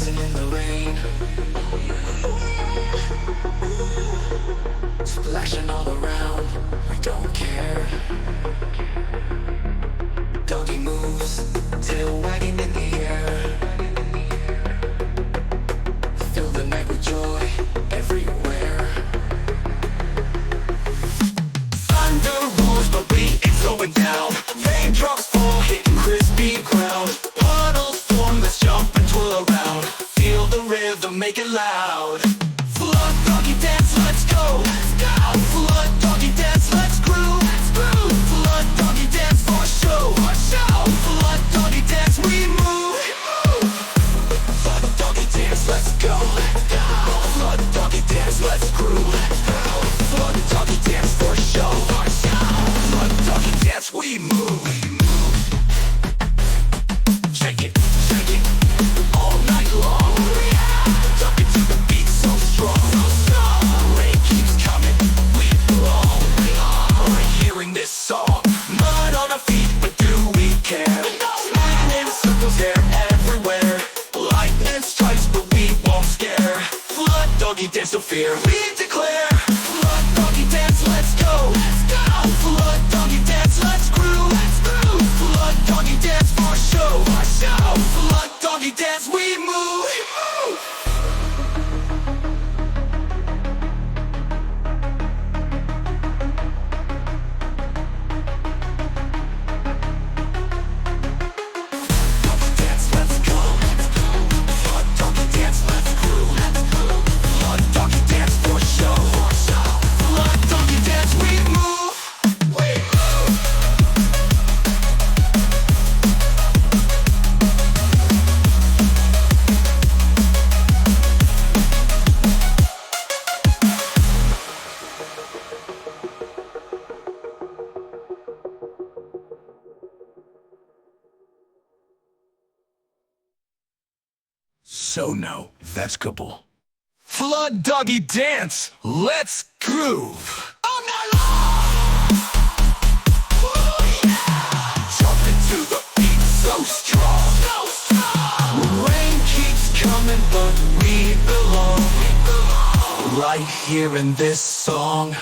dancing in the rain. Splashing all around, we don't care. Doggy moves, tail wagging in the air. Fill the night with joy everywhere. Thunder roars, but we ain't slowing down. Raindrops fall, hitting crispy ground. Puddles form, let's jump and twirl around. Feel the rhythm, make it loud. Flood doggy dance, let's go. Flood doggy dance, let's groove. Flood doggy dance for show. Flood doggy dance, we move. Flood doggy dance, let's go. Flood doggy dance, let's groove. Flood doggy dance for show. Flood doggy dance, we move. Shake it, all night long. Duck it to the beat so strong. Rain keeps coming, we belong. We're hearing this song. Mud on our feet, but do we care? Lightning circles here everywhere. Lightning strikes, but we won't scare. Flood doggy dance, no fear, we declare. Flood doggy dance, let's go. Flood doggy dance, let's groove. Flood doggy dance for show. Flood doggy dance, we move. Doggy dance, let's go. Flood doggy dance, let's groove. Flood doggy dance for show. Flood doggy dance, we move. So no, that's couple. Flood doggy dance, let's groove. All night long. Ooh, yeah. Jumping to the beat so strong. Rain keeps coming, but we belong. Right here in this song.